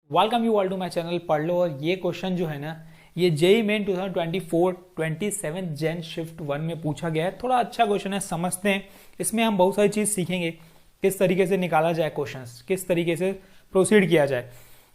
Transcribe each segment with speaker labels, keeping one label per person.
Speaker 1: Welcome you all to my channel पढ़ लो। और ये क्वेश्चन जो है ना, ये जेई मेन 2024-27 जेन शिफ्ट 1 में पूछा गया है। थोड़ा अच्छा क्वेश्चन है, समझते हैं। इसमें हम बहुत सारी चीज सीखेंगे, किस तरीके से निकाला जाए क्वेश्चंस, किस तरीके से प्रोसीड किया जाए।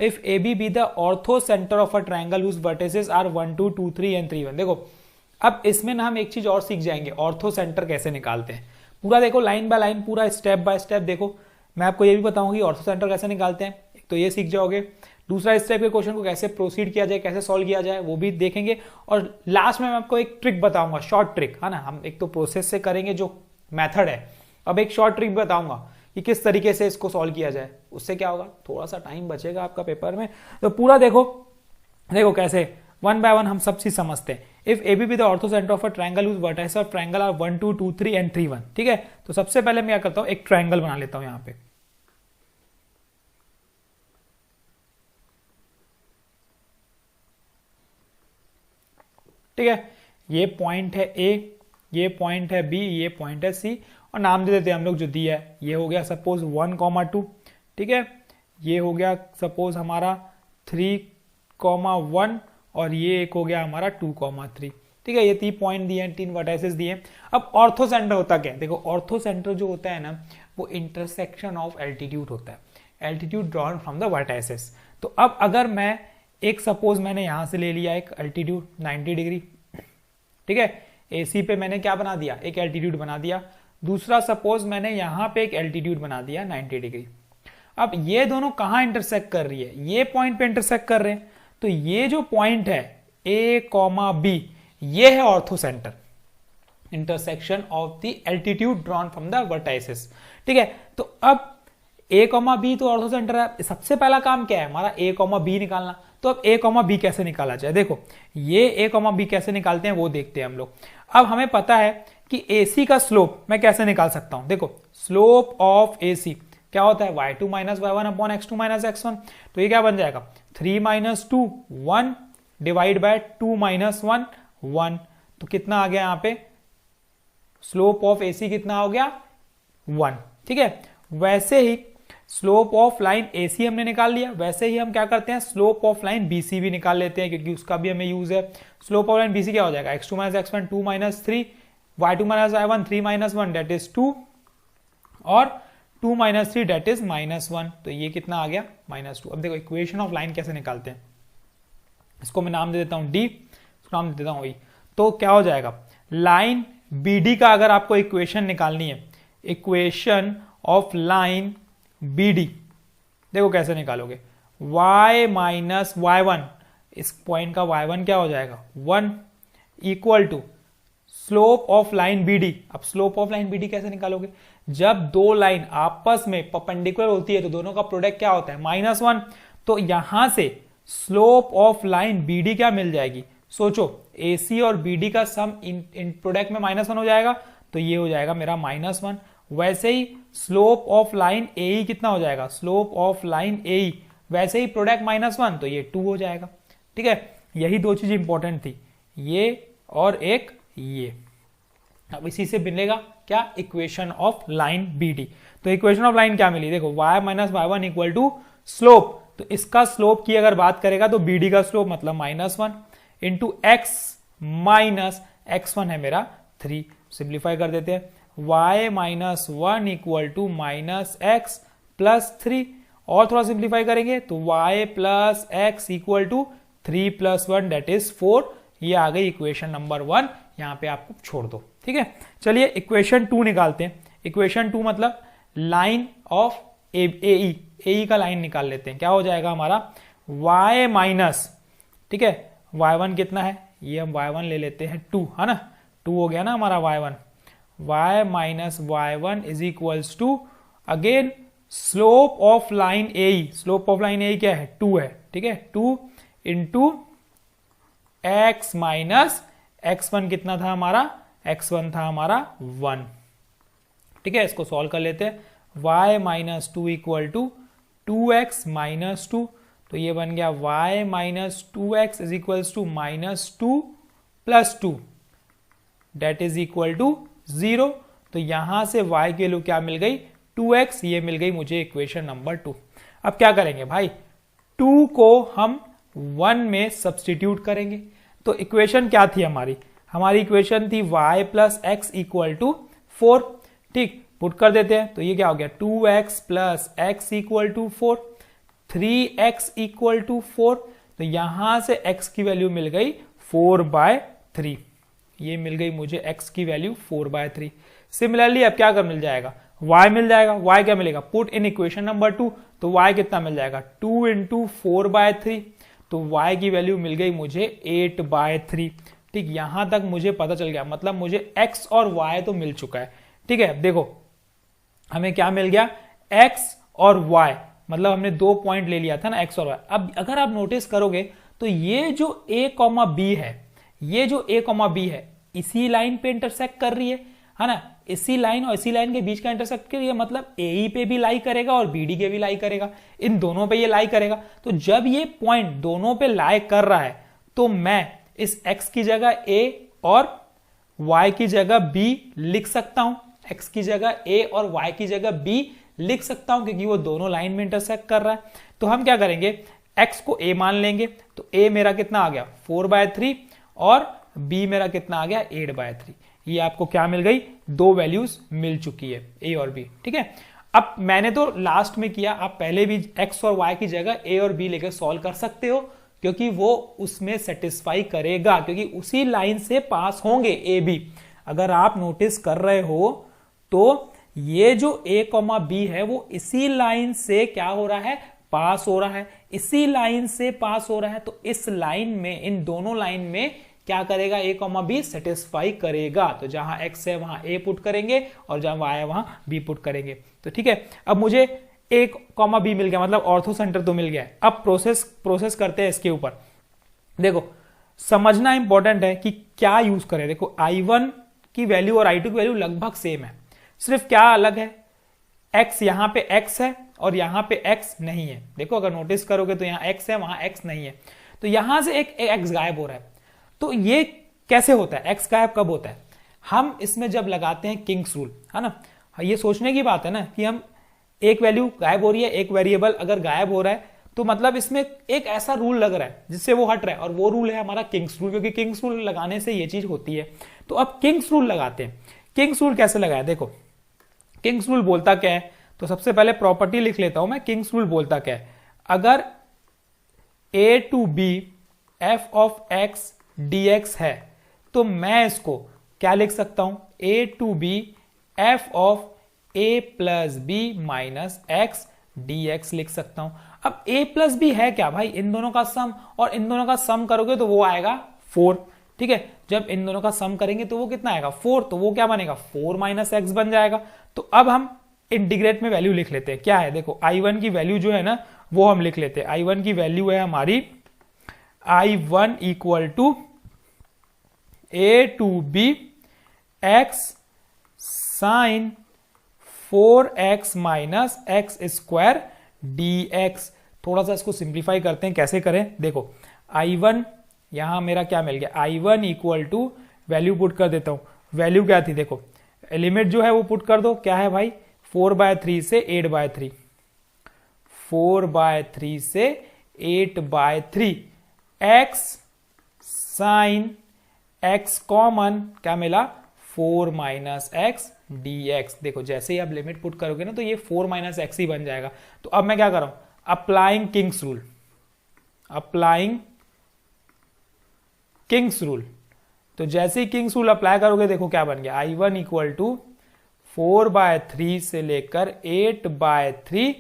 Speaker 1: If A B the orthocentre of a triangle whose vertices are 1 2 2 3 and 3 1। देखो अब इसमें ना हम एक चीज और सीख जाएंगे, ऑर्थो सेंटर कैसे निकालते हैं। पूरा देखो, लाइन बाय लाइन, पूरा स्टेप बाय स्टेप देखो। मैं आपको ये भी बताऊंगी ऑर्थो सेंटर कैसे निकालते हैं, तो ये सीख जाओगे। दूसरा, इस टाइप के क्वेश्चन को कैसे प्रोसीड किया जाए, कैसे सॉल्व किया जाए, वो भी देखेंगे। और लास्ट में मैं आपको एक ट्रिक बताऊंगा, शॉर्ट ट्रिक है ना। हम एक तो प्रोसेस से करेंगे जो मेथड है, अब एक शॉर्ट ट्रिक बताऊंगा कि किस तरीके से इसको सॉल्व किया जाए। उससे क्या होगा, थोड़ा सा टाइम बचेगा आपका पेपर में। तो पूरा देखो कैसे वन बाय वन हम सब चीज समझते हैं। If A B the orthocentre of a triangle whose vertices of triangle are 1 2 2 3 and 3 1। ठीक है, तो सबसे पहले मैं क्या करता हूं, एक ट्रायंगल बना लेता हूं यहां पे। ठीक है, ये पॉइंट है ए, ये पॉइंट है बी, ये पॉइंट है सी, और नाम दे देते हैं हम लोग जो दिया है। ये हो गया सपोज 1, 2। ठीक है, ये हो गया सपोज हमारा 3, 1, और ये एक हो गया हमारा 2, 3। ठीक है, ये 3 पॉइंट दिए हैं, 3 वर्टाइसेस दिए हैं। अब ऑर्थो सेंटर होता क्या है, देखो ऑर्थो सेंटर जो होता है ना, वो इंटरसेक्शन ऑफ एल्टीट्यूड होता है, altitude drawn from the vertices. तो अब अगर मैं एक सपोज मैंने यहां से ले लिया एक एल्टीट्यूड 90 डिग्री। ठीक है, एसी पे मैंने क्या बना दिया, एक एल्टीट्यूड बना दिया। दूसरा सपोज मैंने यहां पे एक एल्टीट्यूड बना दिया 90 डिग्री। अब ये दोनों कहां इंटरसेक्ट कर रही है, ये पॉइंट पे इंटरसेक्ट कर रहे हैं। तो ये जो पॉइंट है ए कॉमा बी, ये है ortho centre, intersection of the altitude drawn from the vertices. ठीक है, तो अब ए कॉमा बी तो ऑर्थो सेंटर है। सबसे पहला काम क्या है हमारा, ए कॉमा बी निकालना। तो अब ए कॉमा बी कैसे निकाला जाए, देखो ये ए कॉमा बी कैसे निकालते हैं वो देखते हैं हम लोग। अब हमें पता है कि AC का स्लोप मैं कैसे निकाल सकता हूं। देखो स्लोप ऑफ AC क्या होता है, y2 minus y1 upon x2 minus x1। तो ये क्या बन जाएगा, 3 माइनस 2 1 डिवाइड बाय 2 माइनस 1 1। तो कितना आ गया यहाँ पे, स्लोप ऑफ AC कितना हो गया 1। ठीक है, वैसे ही स्लोप ऑफ लाइन AC हमने निकाल लिया, वैसे ही हम क्या करते हैं, स्लोप ऑफ लाइन BC भी निकाल लेते हैं, क्योंकि उसका भी हमें यूज है। स्लोप ऑफ लाइन BC क्या हो जाएगा, x2 minus x1 2 minus 3, y2 minus y1 3 minus 1 that is 2, और 2 माइनस 3 डेट इज माइनस 1। तो ये कितना आ गया -2। अब देखो इक्वेशन ऑफ लाइन कैसे निकालते हैं, इसको मैं नाम दे देता हूं D, इसको नाम दे देता हूं E। तो क्या हो जाएगा, लाइन BD का अगर आपको इक्वेशन निकालनी है, इक्वेशन ऑफ लाइन BD, देखो कैसे निकालोगे, y माइनस y1, इस पॉइंट का y1 क्या हो जाएगा 1, equal to slope of line BD। अब स्लोप ऑफ लाइन BD कैसे निकालोगे, जब दो लाइन आपस में परपेंडिकुलर होती है तो दोनों का प्रोडक्ट क्या होता है -1। तो यहां से स्लोप ऑफ लाइन BD क्या मिल जाएगी, सोचो AC और BD का सम इन प्रोडक्ट में -1 हो जाएगा, तो ये हो जाएगा मेरा -1। वैसे ही स्लोप ऑफ लाइन AE कितना हो जाएगा, स्लोप ऑफ लाइन AE, वैसे ही प्रोडक्ट -1, तो ये 2 हो जाएगा। ठीक है, यही दो चीज इंपॉर्टेंट थी, ये और एक ये। अब इसी से मिलेगा क्या, इक्वेशन ऑफ लाइन BD। तो इक्वेशन ऑफ लाइन क्या मिली, देखो y minus y1 equal to slope. तो इसका स्लोप की अगर बात करेगा तो BD का स्लोप मतलब -1 इंटू x माइनस x1 है मेरा 3। सिंप्लीफाई कर देते हैं, y minus 1 equal to minus x plus 3, और थोड़ा सिंप्लीफाई करेंगे तो y plus x equal to 3 plus 1 that is 4। ये आ गई इक्वेशन नंबर 1, यहां पे आपको छोड़ दो। ठीक है, चलिए इक्वेशन 2 निकालते हैं। इक्वेशन 2 मतलब लाइन ऑफ AE का लाइन निकाल लेते हैं। क्या हो जाएगा हमारा, y माइनस, ठीक है y1 कितना है, ये हम y1 ले लेते हैं 2, है ना, 2 हो गया ना हमारा y1, y minus y1 is equals to again slope of line AE। Slope of line AE क्या है, 2 है। ठीक है, 2 इंटू x माइनस x1 कितना था हमारा, x1 था हमारा 1। ठीक है, इसको सॉल्व कर लेते हैं, y minus 2 equal to 2x minus 2। तो ये बन गया y minus 2x is equals to -2 plus 2 that is equal to 0। तो यहां से y की वैल्यू क्या मिल गई, 2x, ये मिल गई मुझे इक्वेशन नंबर 2। अब क्या करेंगे भाई, 2 को हम 1 में सब्सटीट्यूट करेंगे। तो इक्वेशन क्या थी हमारी इक्वेशन थी y plus x equal to 4। ठीक, पुट कर देते हैं तो ये क्या हो गया 2x plus x equal to 4, 3x equal to 4। तो यहां से x की वैल्यू मिल गई 4/3। ये मिल गई मुझे x की वैल्यू 4/3। सिमिलरली अब क्या कर मिल जाएगा y मिल जाएगा। y क्या मिलेगा, पुट इन इक्वेशन नंबर 2। तो y कितना मिल जाएगा 2 इंटू 4/3। तो y की वैल्यू मिल गई मुझे 8/3। ठीक, यहां तक मुझे पता चल गया, मतलब मुझे x और y तो मिल चुका है। ठीक है, देखो हमें क्या मिल गया x और y, मतलब हमने 2 पॉइंट ले लिया था ना x और y। अब अगर आप नोटिस करोगे तो ये जो a, b है, ये जो a, b है इसी लाइन पे इंटरसेक्ट कर रही है ना, इसी लाइन और इसी लाइन के बीच का इंटरसेक्ट कर रही है, मतलब AE पे भी लाई करेगा और BD के भी लाई करेगा, इन दोनों पे ये लाई करेगा। तो जब ये पॉइंट दोनों पे लाई कर रहा है तो मैं इस x की जगह a और y की जगह b लिख सकता हूं। x की जगह a और y की जगह b लिख सकता हूं क्योंकि वो दोनों लाइन में इंटरसेक्ट कर रहा है। तो हम क्या करेंगे, x को a मान लेंगे। तो a मेरा कितना आ गया 4/3 और b मेरा कितना आ गया 8/3। ये आपको क्या मिल गई, 2 वैल्यूज मिल चुकी है a और b। ठीक है, अब मैंने तो लास्ट में किया, आप पहले भी x और y की जगह a और b लेकर सॉल्व कर सकते हो क्योंकि वो उसमें सेटिस्फाई करेगा, क्योंकि उसी लाइन से पास होंगे a b। अगर आप नोटिस कर रहे हो तो ये जो a, b है वो इसी लाइन से क्या हो रहा है, पास हो रहा है, इसी लाइन से पास हो रहा है। तो इस लाइन में, इन दोनों लाइन में क्या करेगा a, b सेटिस्फाई करेगा। तो जहां x है वहां a पुट करेंगे और जहां y है वहां b पुट करेंगे। तो ठीक है, अब मुझे a, b मिल गया, मतलब ऑर्थो सेंटर तो मिल गया है। अब प्रोसेस करते हैं इसके ऊपर। देखो समझना इंपॉर्टेंट है कि क्या यूज करें। देखो I1 की वैल्यू और I2 की वैल्यू लगभग सेम है, सिर्फ क्या अलग है, x यहां पे x है और यहां पे x नहीं है। देखो अगर नोटिस करोगे तो यहां x है वहां x नहीं है, तो यहां से एक x गायब हो रहा है। तो ये कैसे होता है, x गायब कब होता है, हम इसमें जब लगाते हैं किंग्स रूल, है ना। ये सोचने की बात है ना कि हम एक वैल्यू गायब हो रही है, एक वेरिएबल अगर गायब हो रहा है तो मतलब इसमें एक ऐसा रूल लग रहा है जिससे वो हट रहा है, और वो रूल है हमारा किंग्स रूल, क्योंकि किंग्स रूल लगाने से ये चीज होती है। तो अब किंग्स रूल लगाते हैं। किंग्स रूल कैसे लगाया, देखो किंग्स रूल बोलता क्या है, तो सबसे पहले प्रॉपर्टी लिख लेता हूं मैं। किंग्स रूल बोलता क्या है, अगर a to b f of x dx है तो मैं इसको क्या लिख सकता हूं, a to b f of a plus b minus x dx लिख सकता हूं। अब a प्लस b है क्या भाई, इन दोनों का सम, और इन दोनों का सम करोगे तो वो आएगा 4। ठीक है, जब इन दोनों का सम करेंगे तो वो कितना आएगा 4, तो वो क्या बनेगा 4 माइनस एक्स बन जाएगा। तो अब हम इंटीग्रेट में वैल्यू लिख लेते हैं, क्या है देखो I1 की वैल्यू जो है ना वो हम लिख लेते हैं। I1 की वैल्यू है हमारी I1 equal to a to b x sine 4x minus x square dx। थोड़ा सा इसको सिंप्लीफाई करते हैं, कैसे करें देखो, I1 यहां मेरा क्या मिल गया, I1 equal to value put कर देता हूं। वैल्यू क्या थी देखो, लिमिट जो है वो पुट कर दो, क्या है भाई 4/3 से 8/3, 4/3 से 8/3 x साइन x कॉमन क्या मिला 4 माइनस एक्स dx। देखो जैसे ही आप लिमिट पुट करोगे ना तो ये 4 माइनस एक्स ही बन जाएगा। तो अब मैं क्या कर रहा हूं, applying Kings rule, applying Kings rule. तो जैसे ही किंग्स रूल अप्लाई करोगे देखो क्या बन गया, I1 इक्वल टू 4/3 से लेकर 8/3,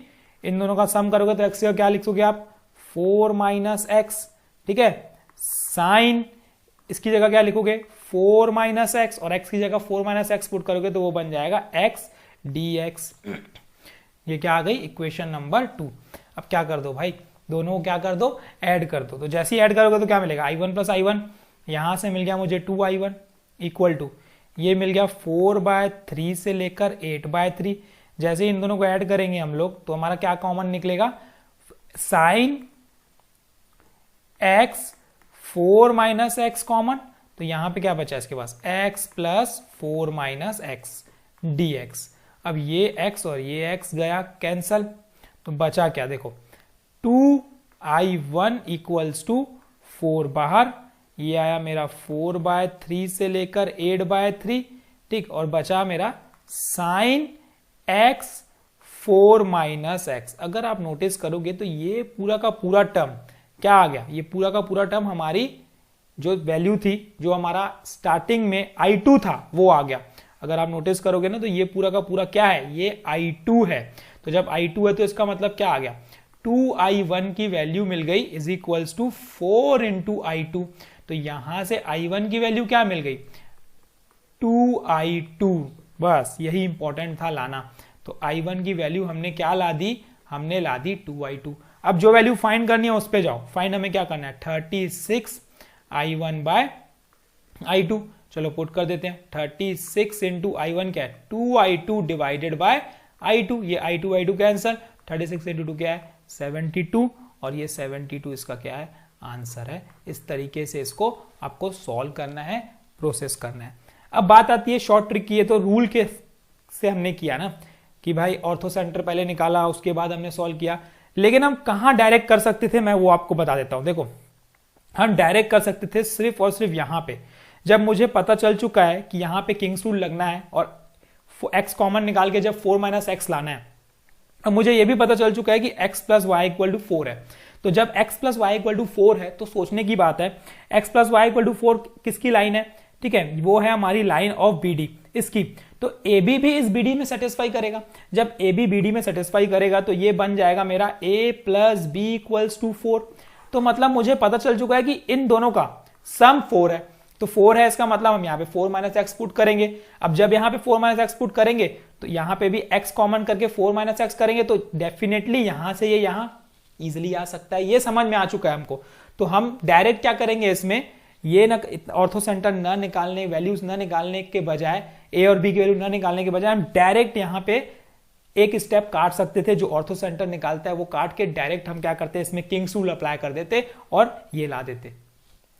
Speaker 1: इन दोनों का सम करोगे तो x का क्या लिखोगे आप 4 माइनस एक्स। ठीक है, साइन इसकी जगह क्या लिखोगे 4 माइनस एक्स, और x की जगह 4 माइनस एक्स पुट करोगे तो वो बन जाएगा x dx। ये क्या आ गई इक्वेशन नंबर 2। अब क्या कर दो भाई, दोनों को क्या कर दो, ऐड कर दो। तो जैसे ही ऐड करोगे तो क्या मिलेगा I1 प्लस I1, यहां से मिल गया मुझे 2I1 इक्वल टू ये मिल गया 4/3 से लेकर 8/3। जैसे ही इन दोनों को ऐड करेंगे हम लोग तो हमारा क्या कॉमन निकलेगा, sine x 4 minus x common, तो यहां पे क्या बचा इसके पास x plus 4 minus x dx। अब ये x और ये x गया कैंसल, तो बचा क्या देखो 2 I1 इक्वल्स टू 4 बाहर, ये आया मेरा 4/3 से लेकर 8/3, ठीक, और बचा मेरा साइन x 4 माइनस एक्स। अगर आप नोटिस करोगे तो ये पूरा का पूरा टर्म क्या आ गया, ये पूरा का पूरा टर्म हमारी जो वैल्यू थी, जो हमारा स्टार्टिंग में I2 था, वो आ गया। अगर आप नोटिस करोगे ना तो ये पूरा का पूरा क्या है, ये I2 है। तो जब I2 है तो इसका मतलब क्या आ गया, 2I1 की वैल्यू मिल गई is equals to 4 into I2। तो यहां से I1 की वैल्यू क्या मिल गई, 2I2। बस यही इंपॉर्टेंट था लाना। तो I1 की वैल्यू हमने क्या ला दी, हमने ला दी 2I2। अब जो वैल्यू फाइंड करनी है उस पे जाओ। फाइंड हमें क्या करना है, 36I1 बाय I2। चलो पुट कर देते हैं, 36 इंटू I1 क्या है, 2I2 डिवाइडेड बाय I2। ये I2 कैंसल, 36 इंटू 2 क्या है, 72, और ये 72 इसका क्या है, आंसर है। इस तरीके से इसको आपको सॉल्व करना है, प्रोसेस करना है। अब बात आती है शॉर्ट ट्रिक की है, तो रूल के से हमने किया ना कि भाई ऑर्थो सेंटर पहले निकाला, उसके बाद हमने सॉल्व किया। लेकिन हम कहां डायरेक्ट कर सकते थे, मैं वो आपको बता देता हूं। देखो, हम डायरेक्ट कर सकते थे सिर्फ और सिर्फ यहां पे, जब मुझे पता चल चुका है कि यहां पे किंग्स रूल लगना है और x कॉमन निकाल के जब 4 माइनस एक्स लाना है। अब मुझे यह भी पता चल चुका है कि x plus y equal to 4 है। तो जब x plus y equal to 4 है तो सोचने की बात है, x plus y equal to 4 किसकी लाइन है, ठीक है, वो है हमारी लाइन ऑफ BD इसकी। तो AB भी इस BD में सेटिस्फाई करेगा। जब AB BD में सेटिस्फाई करेगा तो ये बन जाएगा मेरा A plus B equals to 4। तो मतलब मुझे पता चल चुका है कि इन दोनों का सम 4 है। तो 4 है, इसका मतलब हम यहाँ पे 4 माइनस एक्स पुट करेंगे। अब जब यहाँ पे 4 माइनस एक्स पुट करेंगे तो यहाँ पे भी x कॉमन करके 4 माइनस एक्स करेंगे, तो डेफिनेटली यहां से ये यहाँ इजिली आ सकता है। ये समझ में आ चुका है हमको। तो हम डायरेक्ट क्या करेंगे इसमें, ये ना ऑर्थो सेंटर न निकालने, वैल्यूज न निकालने के बजाय, A और B की वैल्यू न निकालने के बजाय हम डायरेक्ट यहाँ पे एक स्टेप काट सकते थे। जो ऑर्थो सेंटर निकालता है वो काट के डायरेक्ट हम क्या करते हैं, इसमें किंग्स रूल अप्लाई कर देते और ये ला देते।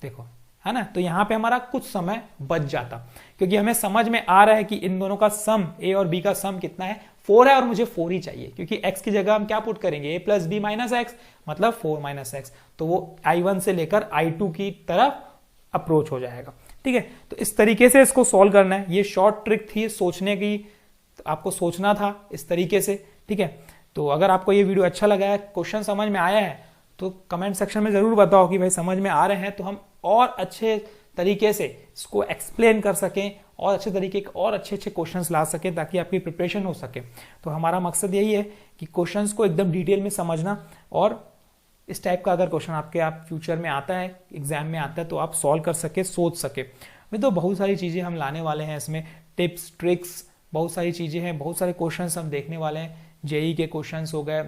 Speaker 1: देखो, है ना, तो यहां पे हमारा कुछ समय बच जाता, क्योंकि हमें समझ में आ रहा है कि इन दोनों का सम, A और B का सम कितना है, 4 है, और मुझे 4 ही चाहिए, क्योंकि x की जगह हम क्या पुट करेंगे, A plus B minus x, मतलब 4 माइनस एक्स। तो वो I1 से लेकर I2 की तरफ अप्रोच हो जाएगा। ठीक है, तो इस तरीके से इसको सॉल्व करना है। ये शॉर्ट ट्रिक थी सोचने की, तो आपको सोचना था इस तरीके से। ठीक है, तो अगर आपको ये वीडियो अच्छा लगा है, क्वेश्चन समझ में आया है, तो कमेंट सेक्शन में जरूर बताओ कि भाई समझ में आ रहे हैं, तो हम और अच्छे तरीके से इसको एक्सप्लेन कर सकें और अच्छे तरीके के और अच्छे अच्छे क्वेश्चंस ला सकें, ताकि आपकी प्रिपरेशन हो सके। तो हमारा मकसद यही है कि क्वेश्चंस को एकदम डिटेल में समझना, और इस टाइप का अगर क्वेश्चन आपके आप फ्यूचर में आता है, एग्जाम में आता है, तो आप सॉल्व कर सके, सोच सके। मैं तो बहुत सारी चीज़ें हम लाने वाले हैं इसमें, टिप्स ट्रिक्स, बहुत सारी चीज़ें हैं, बहुत सारे क्वेश्चंस हम देखने वाले हैं। जेई के क्वेश्चंस हो गए,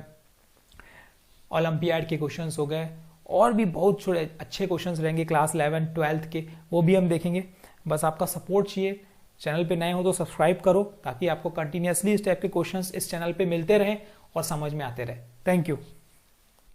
Speaker 1: ओलंपियाड के क्वेश्चंस हो गए, और भी बहुत छोटे अच्छे क्वेश्चंस रहेंगे क्लास 11 12th के, वो भी हम देखेंगे। बस आपका सपोर्ट चाहिए। चैनल पे नए हो तो सब्सक्राइब करो, ताकि आपको कंटिन्यूसली इस टाइप के क्वेश्चंस इस चैनल पे मिलते रहें और समझ में आते रहे। Thank you.